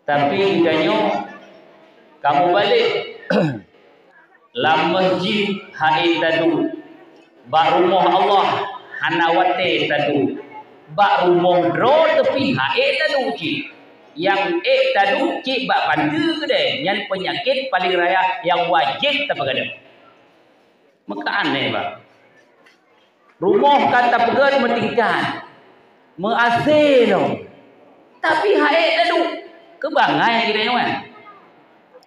Tapi katanya kamu balik la masjid hai tadu ba rumah Allah hanawate tadu ba rumah dro tepi hai tadu ci yang tadu ci ba pandu gede yang penyakit paling raya yang wajib tapagada maka aneh ba rumah kata pegat metingkan measeno tapi hai tadu kebangai gitu ya.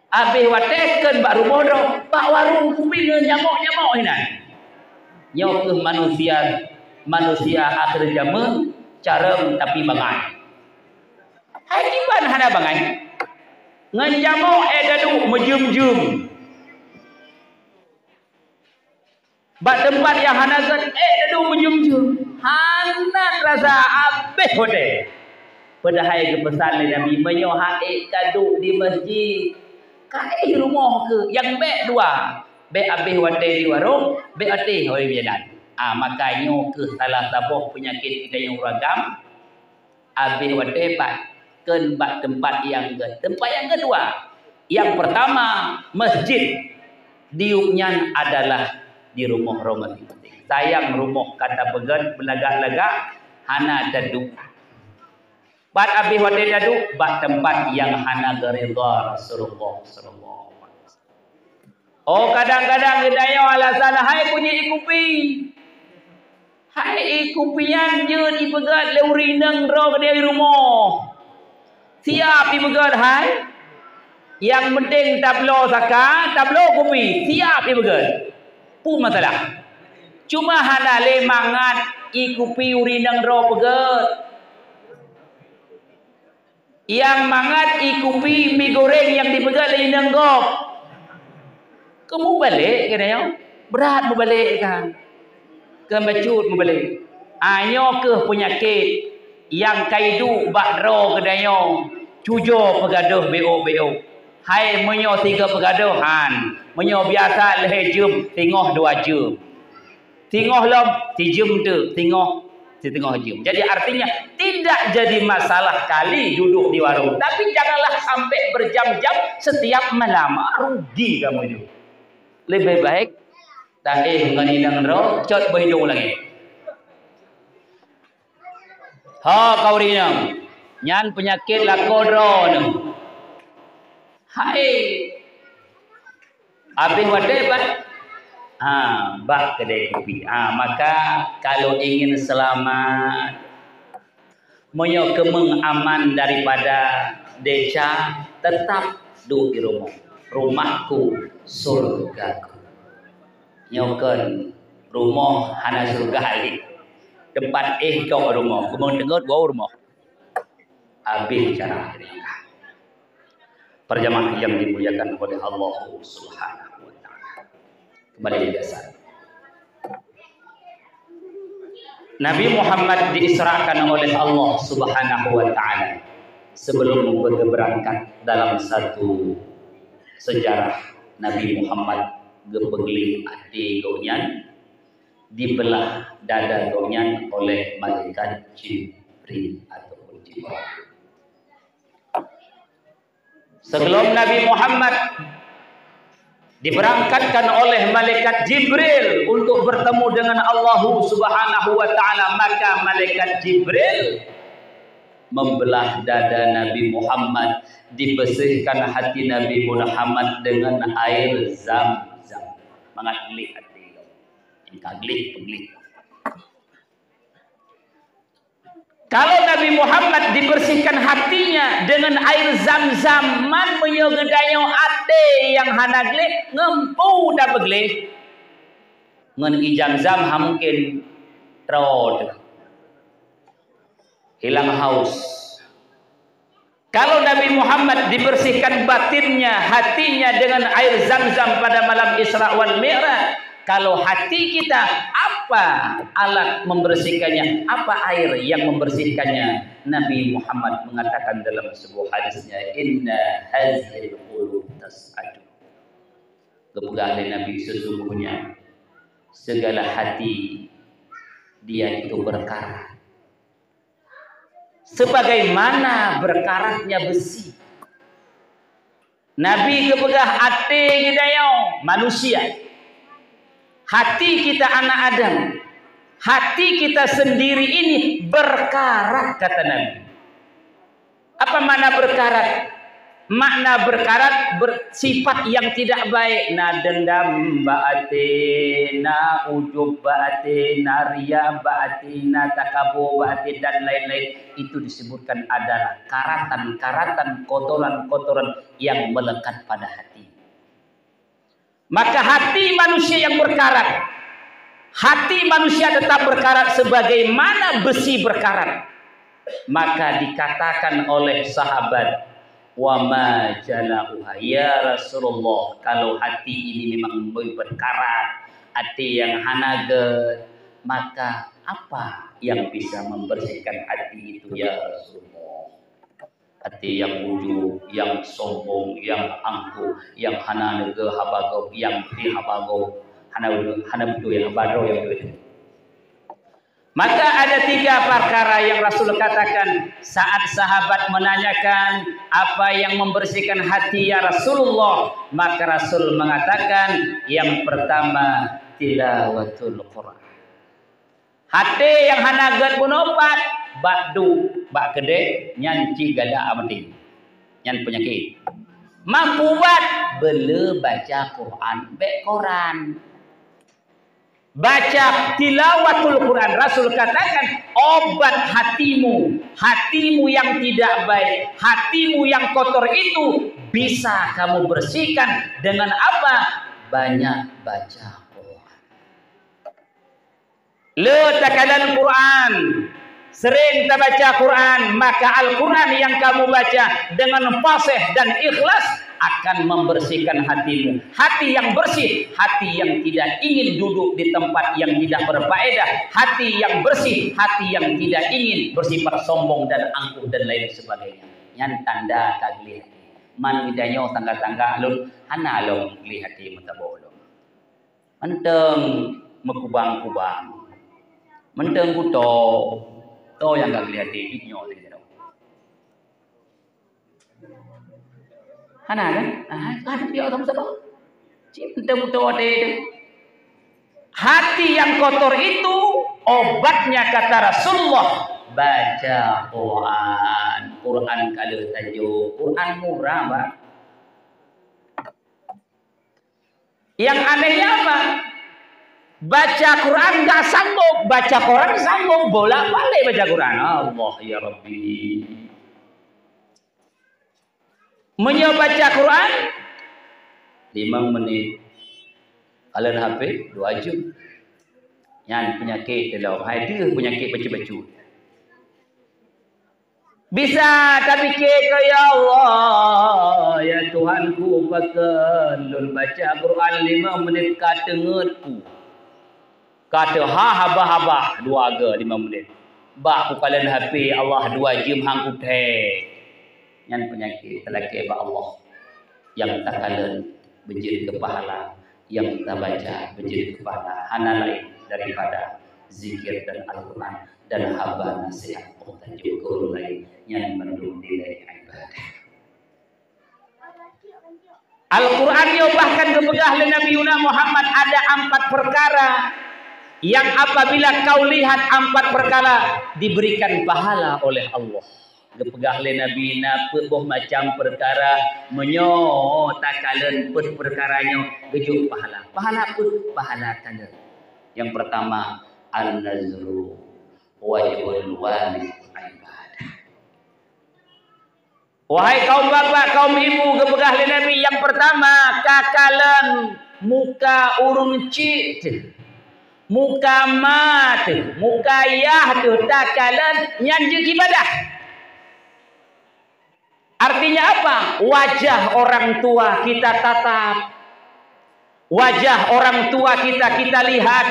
Habis watekan bak rumah dah, bak warung kuping nyamuk-nyamuk ini. Nyok ke manusia akhir zaman cara tapi bangai. Hai kiban hana bangai. Ngan nyamuk dadu menjum-jum. Bak tempat yang hana gat dadu menjum-jum. Hana rasa habis hote. Padahal kepesan Nabi menyohak kadu di masjid. Kai rumah ke yang be dua. Be habis wate di warung, be ate hoi biadan. Makanya ke salah satu penyakit kita yang ragam. Habis wate pak ken bak tempat yang kedua. Yang pertama masjid diuknya adalah di rumah kita. Sayang rumah kata began belagak-lagak hana dadu. Bat abih wate dadu bat tempat yang hana geridha Rasulullah sallallahu alaihi wasallam. Oh kadang-kadang gedaya alasan hai punya ikupi. Hai ikupian je dipegat leurinang ro ke rumah. Siap dipegat hai. Yang penting tablo saka, tablo kupi, siap dipegat. Pu masalah. Cuma hana le mangat ikupi urinang ro pegat. Yang mangat ikupi mie goreng yang dipegat lagi nenggok. Kamu balik kena ya? Berat membalik kan? Kemecut membalik. Ayo ke penyakit yang kaidu bakro kedanya. Cujo pegaduh BO. Hai menyo 3 pegaduhan. Menyo biasa leh jum tengah 2 jum. Tengah lom 3 jum tu tengah setengah jam. Jadi artinya tidak jadi masalah kali duduk di warung. Tapi janganlah sampai berjam-jam setiap malam. Rugi kamu itu. Lebih baik tak menginang roh, cot berhidung lagi. Ha kau rinang. Nyan penyakit lakodro. Hai. Habis wate bat bak kedai kopi. Maka kalau ingin selamat menyokemeng aman daripada deca, tetap duduk di rumah. Rumahku surgaku. Nyoken rumah hana surga halik. Tempat kau rumah. Kumang dengar gua rumah. Habis cara nikah. Perjamaah yang dimuliakan oleh Allah Subhanahu wa taala. Kembali biasa. Nabi Muhammad diisrakan oleh Allah Subhanahu wa taala sebelum berangkat dalam satu sejarah Nabi Muhammad gepegli ati gonyan dibelah dada gonyan oleh malaikat Jibril ataupun Jibril. Sebelum Nabi Muhammad diberangkatkan oleh malaikat Jibril untuk bertemu dengan Allah Subhanahu wa taala, maka malaikat Jibril membelah dada Nabi Muhammad, dibersihkan hati Nabi Muhammad dengan air Zam-Zam. Mengadli hati. Ingkagli. Kalau Nabi Muhammad dibersihkan hatinya dengan air Zam-Zam, man menyogedaya ate yang hanagle ngempu dah begle. Ngan Zam-Zam mungkin trod. Hilang haus. Kalau Nabi Muhammad dibersihkan batinnya, hatinya dengan air Zam-Zam pada malam Isra wal Mi'raj, kalau hati kita, apa alat membersihkannya? Apa air yang membersihkannya? Nabi Muhammad mengatakan dalam sebuah hadisnya, Inna hazil qulub tas'adu. Kepegah Nabi, sesungguhnya segala hati dia itu berkarat. Sebagaimana berkaratnya besi. Nabi kepegah hati kita manusia. Hati kita anak Adam. Hati kita sendiri ini berkarat, kata Nabi. Apa makna berkarat? Makna berkarat bersifat yang tidak baik. Na dendam ba'ati, na ujub ba'ati, na riya ba'ati, na takabur ba'ati, dan lain-lain. Itu disebutkan adalah karatan-karatan, kotoran-kotoran yang melekat pada hati. Maka hati manusia yang berkarat, hati manusia tetap berkarat sebagaimana besi berkarat. Maka dikatakan oleh sahabat, wa ma jala'uha ya Rasulullah, kalau hati ini memang berkarat, hati yang hanaget, maka apa yang bisa membersihkan hati itu ya Rasulullah? Hati yang ujub, yang sombong, yang angkuh, yang hananege habago, yang habago, hanabetu yang habaro yang itu. Maka ada 3 perkara yang Rasul katakan saat sahabat menanyakan apa yang membersihkan hati ya Rasulullah. Maka Rasul mengatakan yang pertama tilawatul Quran. Hati yang hanagat bunopat bakdu bak gede nyanci gada amati nyan penyakit. Mampu buat bele baca Quran be Quran. Baca tilawatul Quran. Rasul katakan obat hatimu, hatimu yang tidak baik, hatimu yang kotor itu bisa kamu bersihkan dengan apa? Banyak baca Quran. Le takalan Quran, sering kita baca Quran, maka Al-Quran yang kamu baca dengan fasih dan ikhlas akan membersihkan hatimu. Hati yang bersih, hati yang tidak ingin duduk di tempat yang tidak berfaedah, hati yang bersih, hati yang tidak ingin bersifat sombong dan angkuh dan lain sebagainya. Yang tanda kagli hati. Man widanyo tangga-tangga alun, hana alun li hati matabolong. Menteng mekubang-kubang. Menteng kuto, to yang kagli hati inyo tidak. Hana kan? Dia orang sebab cinta mutua itu. Hati yang kotor itu obatnya kata Rasulullah baca Quran. Quran kalau tajuk Quran murah, Pak. Yang anehnya apa? Baca Quran nggak sanggup, baca Quran sanggup, bolak-balik baca Quran. Allah ya Rabbi. Menyobaca Quran 5 menit. Kalau HP 2 jam. Yang penyakit dalam hadir penyakit baca-baca. Bisa tapi kita ya Allah ya Tuhanku pakai lun baca Quran 5 menit kata ngetku. Kata haba 2 aga 5 menit. Bah ku kalian HP Allah 2 jam hang ku teh. Yang penyakit lelaki ba Allah yang tak kalian menjadi kepahala, yang tak baca menjadi kepahala, hana lain daripada zikir dan Al-Quran dan haba nasihat dan juga lain yang mendung nilai ibadah. Al-Quran yo bahkan kepegah oleh Nabi Muhammad ada 4 perkara yang apabila kau lihat 4 perkara diberikan pahala oleh Allah. Kepegah oleh Nabi peboh macam perkara menyo takalan perkaranya gejuk pahala. Pahala pun pahala tanda. Yang pertama al-nazru wajibul walid ibadah. Wahai kaum bapak, kaum ibu kepegah oleh Nabi yang pertama kakalan muka urung cik. Muka mat, muka yah tu takalan nyanjuk ibadah. Artinya apa? Wajah orang tua kita tatap. Wajah orang tua kita lihat.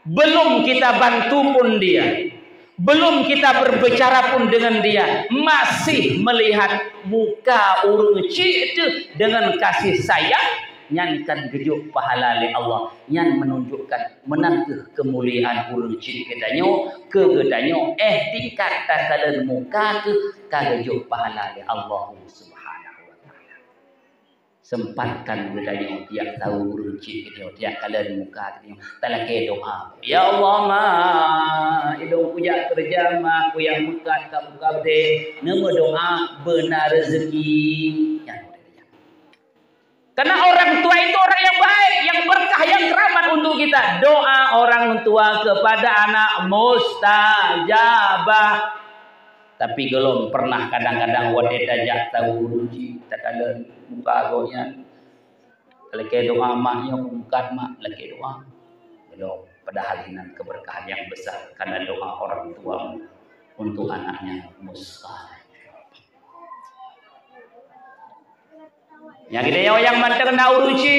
Belum kita bantu pun dia. Belum kita berbicara pun dengan dia. Masih melihat muka uruci itu dengan kasih sayang. Nyankan gejuk pahala oleh Allah. Yang menunjukkan menangkah kemuliaan uruci kedanyo. Kegedanyo tingkat takalan muka ke kagejuk pahala oleh Allah Subhanahu wa ta'ala. sempatkan budaya tiap tahu runcit kita tiap kali muka kita talake doa ya Allah ma hidung punya kerja ma ku yang muka ka muka de nama doa benar rezeki ya. Karena orang tua itu orang yang baik, yang berkah, yang keramat untuk kita. Doa orang tua kepada anak mustajabah. Tapi belum pernah kadang-kadang wadah tajak tahu ruji tak ada muka agonya. Lagi doa maknya bukan mak lagi doa. Belum padahal ini keberkahan yang besar karena doa orang tua untuk anaknya mustajabah. Yang kita yang menterna uruci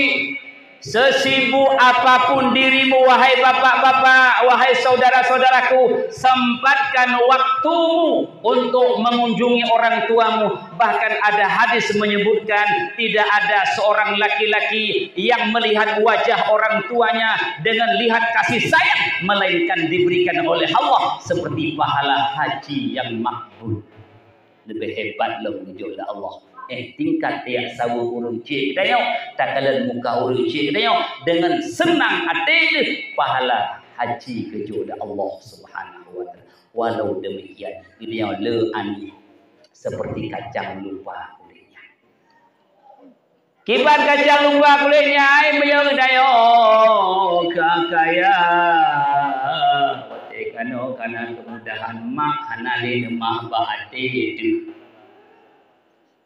sesibuk apapun dirimu wahai bapak-bapak, wahai saudara-saudaraku, sempatkan waktumu untuk mengunjungi orang tuamu. Bahkan ada hadis menyebutkan tidak ada seorang laki-laki yang melihat wajah orang tuanya dengan lihat kasih sayang melainkan diberikan oleh Allah seperti pahala haji yang makbul. Lebih hebat loh menunjuk Allah. Tingkat tiap sawu uruci kita yo tak kalian muka uruci kita yo dengan senang hati pahala haji kepada Allah Subhanahu wa taala. Walau demikian dia le ani seperti kacang lupa kulitnya. Kibat kacang lupa kulitnya ai meyo dayo kakaya. Wate kano kana kemudahan mak hanale mah baate itu.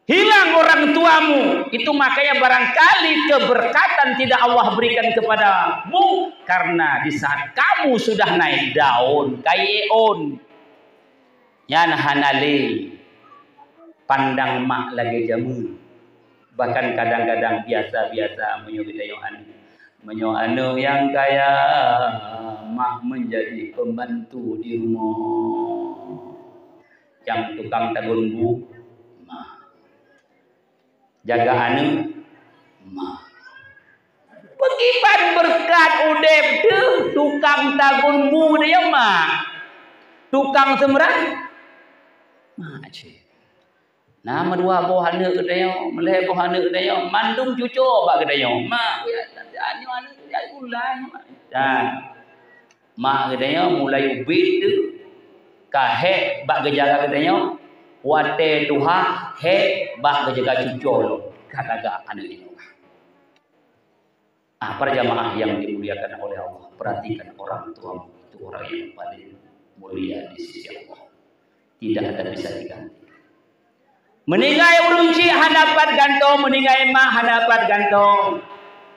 Hilang orang tuamu, itu makanya barangkali keberkatan tidak Allah berikan kepadamu karena di saat kamu sudah naik daun, kayeon, yan hanali, pandang mak lagi jamu, bahkan kadang-kadang biasa-biasa menyoanu yang kaya mak menjadi pembantu di rumah, yang tukang tagun bu. Jaga anu mah pegipan berkat udep tuh tukang tagunmu dia mah tukang semerang mah cik nama dua bohana kedayo meleh bohana kedayo mandung cucu bak kedayo mah anu anu ya ulang dan mah kedayo mulai ubit tu kahe bak gejaga kedayo wate tuha he bak menjaga cucol kataga anu ini. Para jamaah yang dimuliakan oleh Allah, perhatikan orang tua itu orang yang paling mulia di sisi Allah. Tidak ada bisa diganti. Meninggai urunci hadapan gantong, meninggai mah hadapan gantong.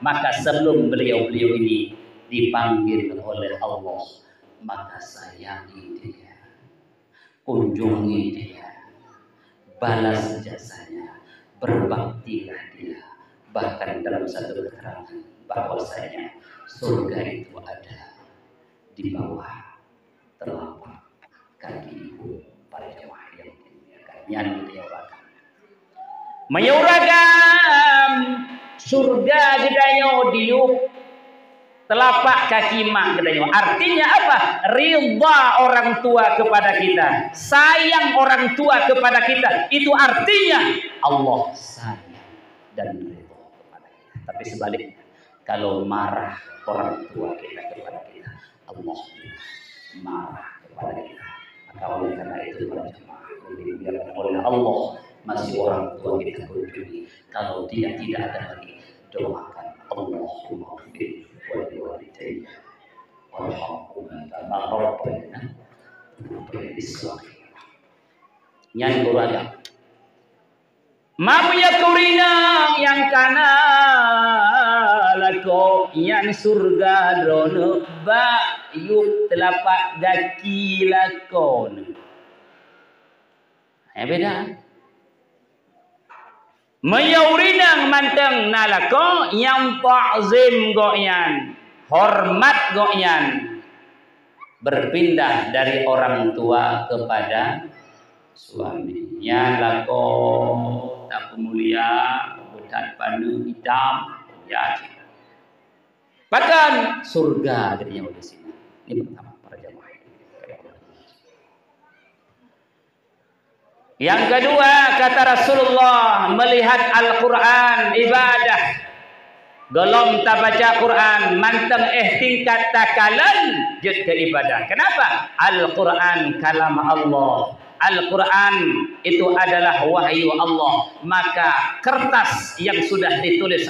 Maka sebelum beliau-beliau ini dipanggil oleh Allah, maka sayangi dia, kunjungi dia. Balas jasanya, berbaktilah dia. Bahkan dalam satu keterangan bahwasanya surga itu ada di bawah telapak kaki ibu para jemaah yang dimuliakan. Yang dimuliakan. Menyuragam surga gedayo diuk telapak kaki mak gedayo. Artinya apa? Ridha orang tua kepada kita, sayang orang tua kepada kita. Itu artinya Allah sayang dan ridha kepada kita. Tapi sebaliknya, kalau marah orang tua kita kepada kita, Allah marah kepada kita. Maka oleh karena itu para jemaah dimuliakan oleh Allah, masih orang tua kita kunjungi. Kalau dia tidak ada lagi, doakan Allahumma fir waliwalidayya warhamhuma kama rabbayana bismillah. Nyan keluarga mamuya kurina yang kana lako yang surga drono ba yuk telapak kaki lakon. Beda. Mayaurinang manteng nalako yang ta'zim go'yan, hormat go'yan, berpindah dari orang tua kepada suami. Yang lako tak mulia, bukan pandu hitam, ya. Bahkan surga adanya di sini. Ini pertama para jemaah. Yang kedua, kata Rasulullah, melihat Al-Quran ibadah. Golom tak baca Quran, manteng tingkat takalan jut ke ibadah. Kenapa? Al-Quran kalam Allah. Al-Quran itu adalah wahyu Allah. Maka kertas yang sudah ditulis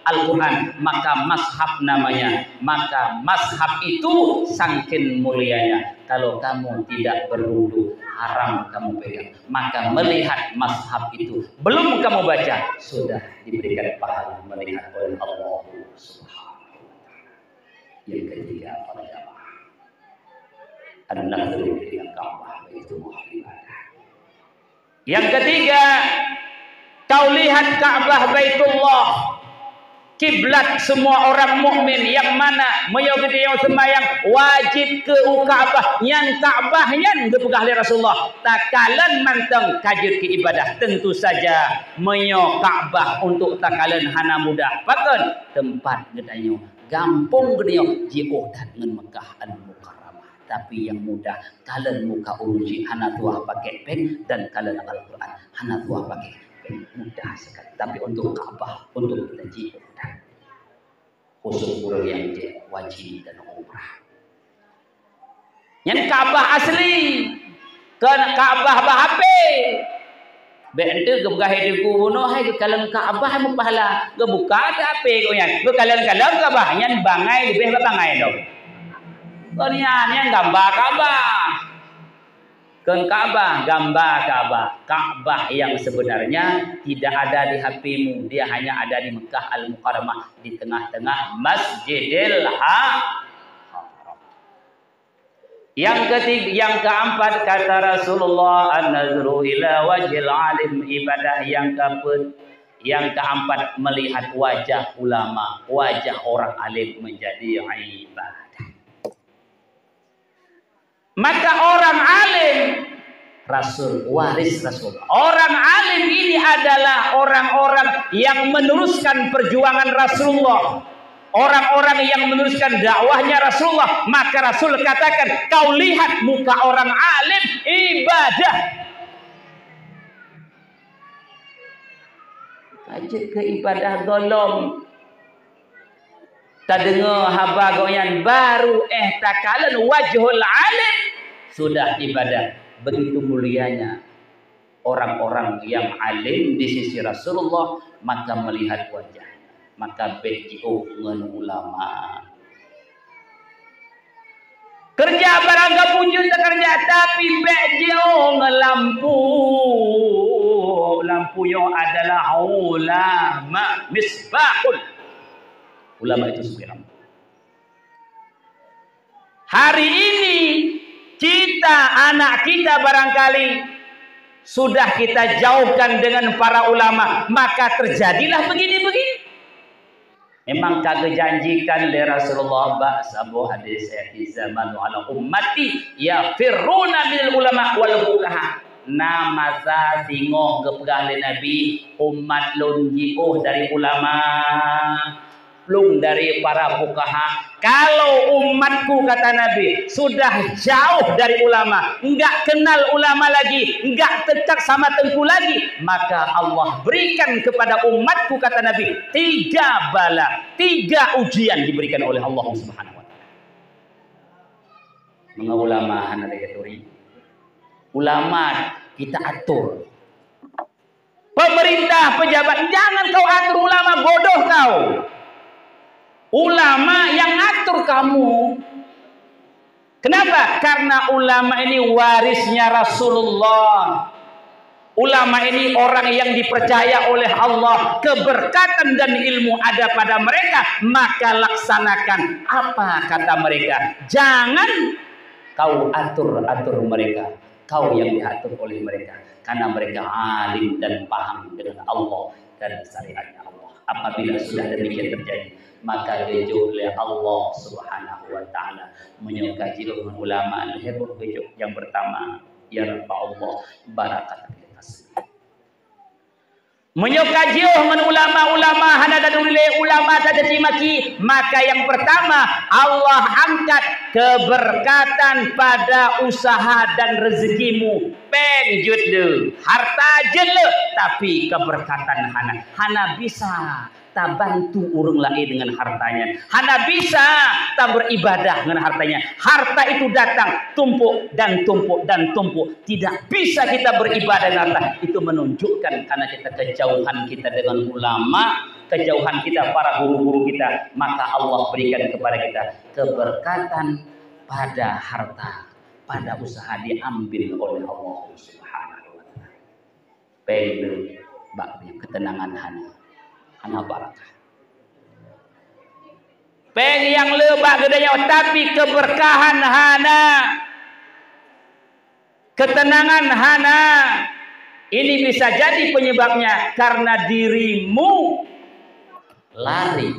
Al-Quran, maka mazhab namanya. Maka mazhab itu sangkin mulianya. Kalau kamu tidak berwudu, haram kamu pegang. Maka melihat mazhab itu, belum kamu baca, sudah diberikan pahala melihat oleh Allah Subhanahu wa Ta'ala. Yang ketiga, para jamaah, an-nadhru ila Ka'bah Baitullah ibadah. Yang ketiga, kau lihat Ka'bah Baitullah, kiblat semua orang mukmin, yang mana meyogedi yang sembahyang wajib ke Ka'bah, yang Ka'bah yang dipegah oleh Rasulullah. Takalan manteng kajut ke ibadah, tentu saja menyo Ka'bah untuk takalan hana mudah. Pakan tempat gedanyo gampung gedanyo jioh dan Mekah Al-Mukarramah. Tapi yang mudah kalian muka uruji hana tuah pakai pen, dan kalian Al-Quran hana tuah pakai pen, mudah sekali. Tapi untuk Ka'bah, untuk kita jioh khusus orang yang wajib dan umrah. Yang Ka'bah asli, kan Ka'bah bahape. Bente ke gahe ku no hai ke kalan Ka'bah mu pahala. Ke buka ada ape ko yan. Ke kalan-kalan Ka'bah yan bangai lebih bangai dong. Konian gambar Ka'bah. Kan Ka'bah, gambar Ka'bah. Ka'bah yang sebenarnya tidak ada di HP-mu. Dia hanya ada di Mekah Al-Mukarramah, di tengah-tengah Masjidil Haram. Yang ketiga, yang keempat, kata Rasulullah, an-nazru ila wajhil alim ibadah. Yang keempat, melihat wajah ulama, wajah orang alim menjadi ibadah. Maka orang alim, Rasul, waris Rasul. Orang alim ini adalah orang-orang yang meneruskan perjuangan Rasulullah. Orang-orang yang meneruskan dakwahnya Rasulullah. Maka Rasul katakan, kau lihat muka orang alim ibadah. Ajak ke ibadah golong. Tak dengar haba goyan baru takalan wajhul alim sudah ibadah. Begitu mulianya orang-orang yang alim di sisi Rasulullah, maka melihat wajahnya, maka bejo ngen ulama. Kerja barang punjul tak kerja, tapi bejo ngelampu. Lampu yo adalah ulama, misbahul. Ulama itu sebenarnya. Hari ini kita, anak kita barangkali sudah kita jauhkan dengan para ulama, maka terjadilah begini-begini. Memang kagak janjikan oleh Rasulullah ba'sabu hadis di zaman ala ummati ya firruna bil ulama wal fuqaha. Nama sa singoh gepegah Nabi, umat lunjiuh dari ulama, lung dari para fuqaha. Kalau umatku, kata Nabi, sudah jauh dari ulama, enggak kenal ulama lagi, enggak dekat sama tengku lagi, maka Allah berikan kepada umatku, kata Nabi, 3 bala, 3 ujian diberikan oleh Allah Subhanahu wa Ta'ala. Mga ulama hanadayaturi, ulama kita atur. Pemerintah, pejabat, jangan kau atur ulama, bodoh kau. Ulama yang atur kamu. Kenapa? Karena ulama ini warisnya Rasulullah. Ulama ini orang yang dipercaya oleh Allah. Keberkatan dan ilmu ada pada mereka. Maka laksanakan apa kata mereka. Jangan kau atur-atur mereka. Kau yang diatur oleh mereka. Karena mereka alim dan paham dengan Allah dan syariatnya Allah. Apabila sudah demikian terjadi, maka bejo oleh Allah Subhanahu wa Ta'ala menyukai ulama al-hebur. Bejo yang pertama, ya Rabb Allah barakat. Menyokajiuh dengan ulama-ulama hana dadulile ulama tadi maki, maka yang pertama Allah angkat keberkatan pada usaha dan rezekimu. Penjut le, harta je le, tapi keberkatan hana bisa tak bantu orang lain dengan hartanya, hana bisa tak beribadah dengan hartanya. Harta itu datang tumpuk dan tumpuk dan tumpuk, tidak bisa kita beribadah dengan harta. Itu menunjukkan karena kita kejauhan kita dengan ulama, kejauhan kita para guru-guru kita, maka Allah berikan kepada kita keberkatan pada harta, pada usaha diambil oleh Allah Subhanahu wa taala. Pelu baknya ketenangan hana barakah. Peng yang lebak gedanya, tapi keberkahan hana, ketenangan hana. Ini bisa jadi penyebabnya karena dirimu lari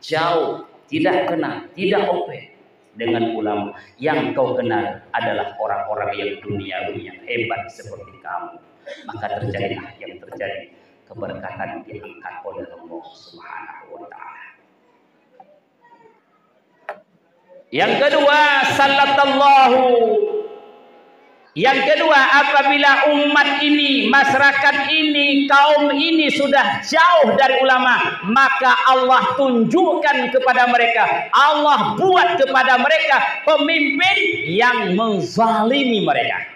jauh, tidak kenal, tidak open dengan ulama. Yang kau kenal adalah orang-orang yang duniawi yang hebat seperti kamu. Maka terjadilah yang terjadi, keberkatan diangkat oleh Allah Subhanahu wa taala. Yang kedua, sallallahu. Yang kedua, apabila umat ini, masyarakat ini, kaum ini sudah jauh dari ulama, maka Allah tunjukkan kepada mereka, Allah buat kepada mereka pemimpin yang menzalimi mereka.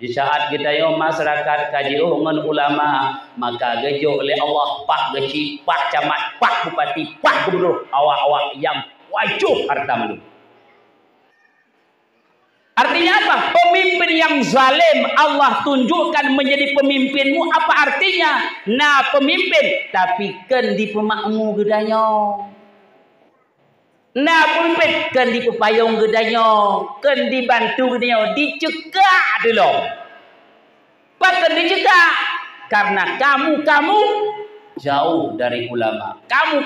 Di saat kita yo masyarakat kaji dengan ulama, maka gejo oleh Allah pak geci, pak camat, pak bupati, pak gubernur, awak-awak yang wajib harta menurut. Artinya apa? Pemimpin yang zalim Allah tunjukkan menjadi pemimpinmu. Apa artinya? Nah pemimpin, tapi kan di pemakmu gedanya. Nah pemimpin kan di pepayung gedanya, kan dibantu gedanya, dicegah dulu. Bahkan dicegah karena kamu jauh dari ulama. Kamu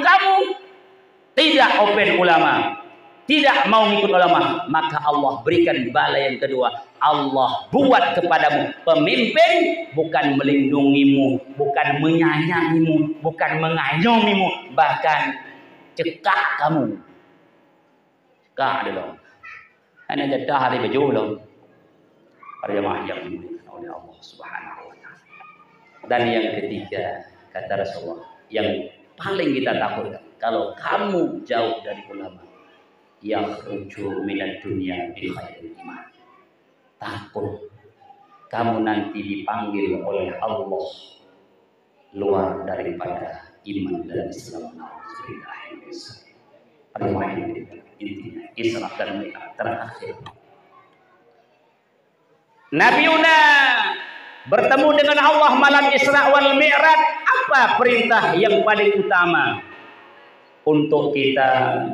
tidak open ulama, tidak mau ngikut ulama, maka Allah berikan bala yang kedua. Allah buat kepadamu pemimpin bukan melindungimu, bukan menyayangimu, bukan mengayomimu, bahkan cekak kamu. Cekak dulu. Hanya jatah hari baju belum. Para jemaah yang dimuliakan oleh Allah Subhanahu wa taala. Dan yang ketiga, kata Rasulullah, yang paling kita takutkan kalau kamu jauh dari ulama, yakhruju minad dunya bi khairil iman. Takut kamu nanti dipanggil oleh Allah luar daripada iman dan Islam. Intinya Isra dan Mi'raj terakhir. Nabiuna bertemu dengan Allah malam Isra wal Mi'raj. Apa perintah yang paling utama untuk kita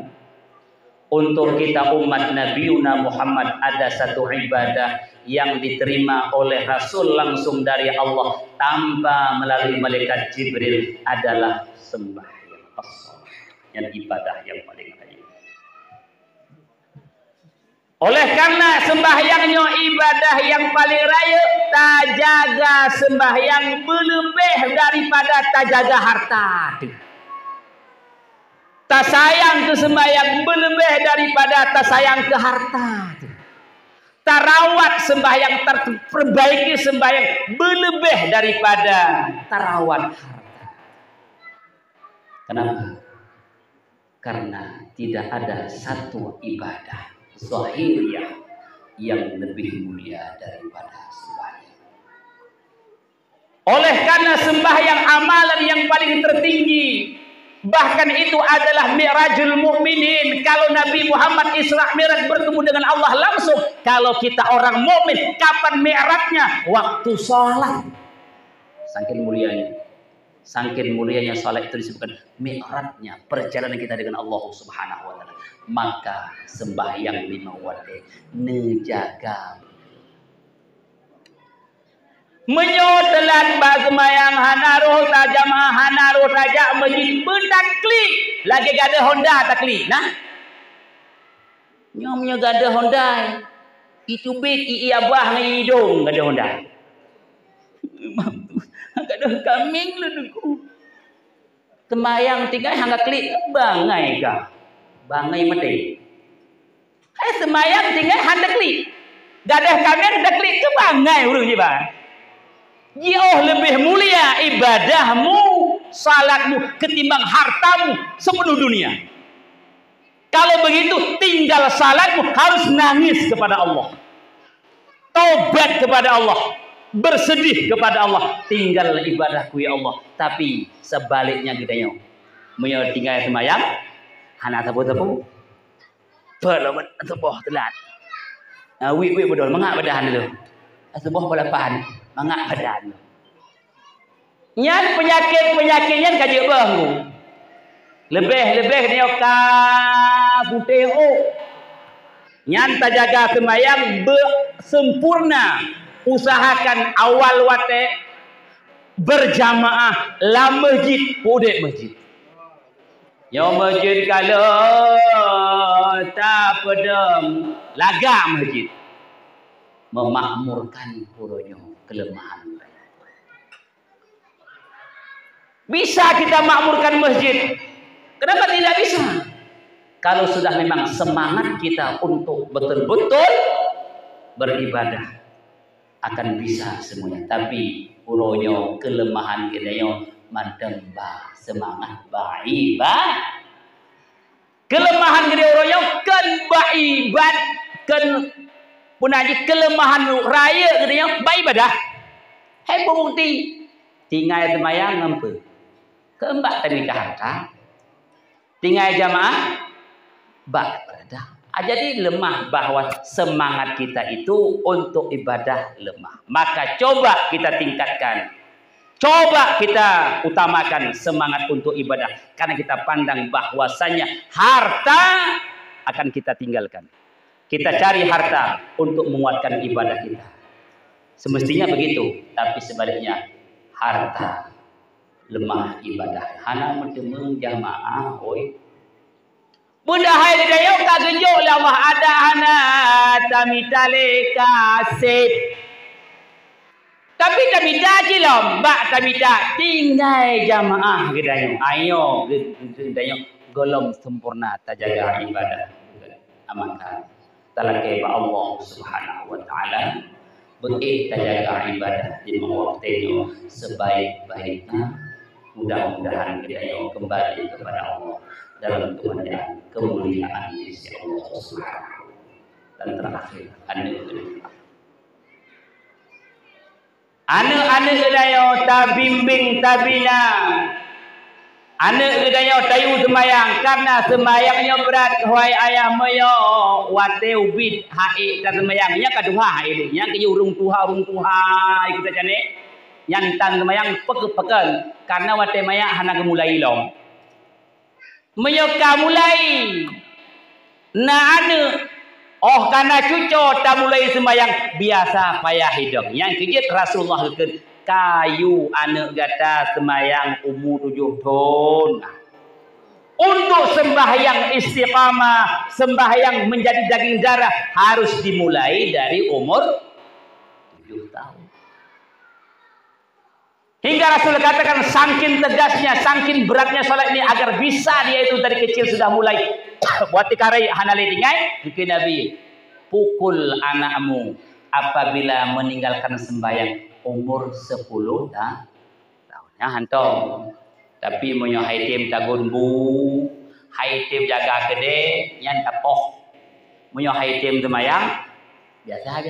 umat Nabiuna Muhammad? Ada satu ibadah yang diterima oleh Rasul langsung dari Allah tanpa melalui malaikat Jibril, adalah sembahyang as-shalah, yang ibadah yang paling raya. Oleh karena sembahyangnya ibadah yang paling raya, tak jaga sembahyang berlebih daripada tak jaga harta. Tak sayang ke sembahyang berlebih daripada tak sayang ke harta. Tak rawat sembahyang, terperbaiki sembahyang berlebih daripada tak rawat harta. Kenapa? Karena tidak ada satu ibadah zahiriyah yang lebih mulia daripada sembahyang. Oleh karena sembahyang amalan yang paling tertinggi, bahkan itu adalah mi'rajul mukminin. Kalau Nabi Muhammad Isra Mi'raj bertemu dengan Allah langsung, kalau kita orang mukmin, kapan mi'rajnya? Waktu sholat. Saking mulianya sholat itu disebutkan mi'rajnya, perjalanan kita dengan Allah Subhanahu wa taala. Maka sembahyang 5 waktu nejaga. Menyotelan bagmayang hanaruh tajamah hanaruh tajak menjadi bentakli lagi gada Honda takli. Nah, nyomnya gada Honda itu bit iya bah ngidung gada Honda. gadah kaming leduku. Semayang tinggal hangga klik bangai kah? Bangai mati. Hai semayang tinggal hangga klik. Gadah kaming dah klik ke bangai urang je bang. Jauh lebih mulia ibadahmu, salatmu ketimbang hartamu sepenuh dunia. Kalau begitu tinggal salatmu harus nangis kepada Allah. Taubat kepada Allah. Bersedih kepada Allah. Tinggal ibadahku ya Allah. Tapi sebaliknya gidanya. Mau tinggal semayang. Hana tapu-tapu. Berlawan sebuah telat. Wik betul. Mengak badan itu. Sebuah balapan. Mengak badan. Nyan penyakit-penyakitnya kajik bangu. Lebih-lebih dia putih. Nyan tak jaga semayang sempurna. Usahakan awal wate berjamaah la masjid podek masjid. Yo masjid kalau tak pedem laga masjid. Memakmurkan puronya kelemahan. Bisa kita makmurkan masjid. Kenapa tidak bisa? Kalau sudah memang semangat kita untuk betul-betul beribadah, akan bisa semuanya. Tapi puronya kelemahan kita mandeng bah semangat baibad. Kelemahan kita puronya kan baibad kan punaji kelemahan raya kita baibadah. Hai bukti tinggal semayang ngampu. Keempat tadi harta. Tinggal jamaah bak beradah. Jadi lemah bahwa semangat kita itu untuk ibadah lemah. Maka coba kita tingkatkan. Coba kita utamakan semangat untuk ibadah. Karena kita pandang bahwasanya harta akan kita tinggalkan. Kita cari harta untuk menguatkan ibadah kita. Semestinya begitu. Tapi sebaliknya harta lemah ibadah. Hana mentemung jamaah. Bunda hai dayo kagejo lah Allah ada anak tamitale kasih. Tapi tamita cilom, bak tamita tinggal jamaah gedayo. Ayo gedayo golong sempurna tajaga ibadah. Amankan. Talakai ba Allah Subhanahu wa taala beik tajaga ibadah di waktunya sebaik-baiknya. Mudah-mudahan gedayo kembali kepada Allah dalam kemuliaan di sisi Allah Subhanahu. Dan terakhir ane gedayo tabimbing tabina ane gedayo tayu semayang karena semayangnya berat huai ayah moyo wate ubid hai dan semayangnya kaduha ini yang keurung tuha ikut aja nih nyantang semayang peken karena wate maya hana gemulai long meyoka mulai na ane karena cuco tak mulai sembahyang biasa payah hidup yang kejut Rasulullah ke kayu ane gata sembahyang umur 7 tahun untuk sembahyang istiqamah sembahyang menjadi daging darah harus dimulai dari umur 7 tahun. Hingga Rasul katakan saking tegasnya, saking beratnya salat ini agar bisa dia itu dari kecil sudah mulai buat dikarai hanali tinggai bikin Nabi pukul anakmu apabila meninggalkan sembahyang umur 10 tahun. Ya hantong. Tapi monyo haitim tagun bu, haitim jaga gede, nyan tapoh. Monyo haitim sembahyang biasa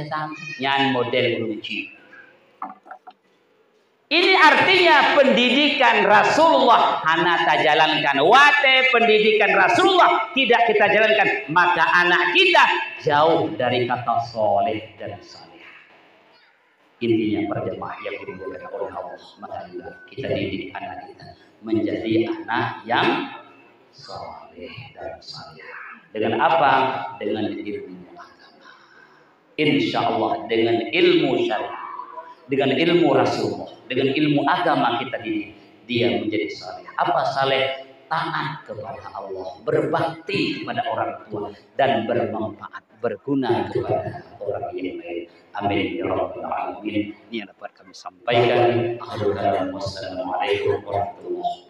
nyan model ruci. Ini artinya pendidikan Rasulullah hana tak jalankan. Wate pendidikan Rasulullah tidak kita jalankan. Maka anak kita jauh dari kata soleh dan saleh. Intinya perjemaah yang dimuliakan oleh Allah. Maka kita didik anak kita menjadi anak yang soleh dan saleh. Dengan apa? Dengan ilmu agama. Insya Allah dengan ilmu syariat. Dengan ilmu Rasulullah, dengan ilmu agama kita didik, dia menjadi saleh. Apa saleh? Taat kepada Allah, berbakti kepada orang tua, dan bermanfaat, berguna kepada orang yang lain. Amin ya rabbal alamin. Ini yang dapat kami sampaikan. Akhirul kalam. Wassalamualaikum warahmatullahi wabarakatuh.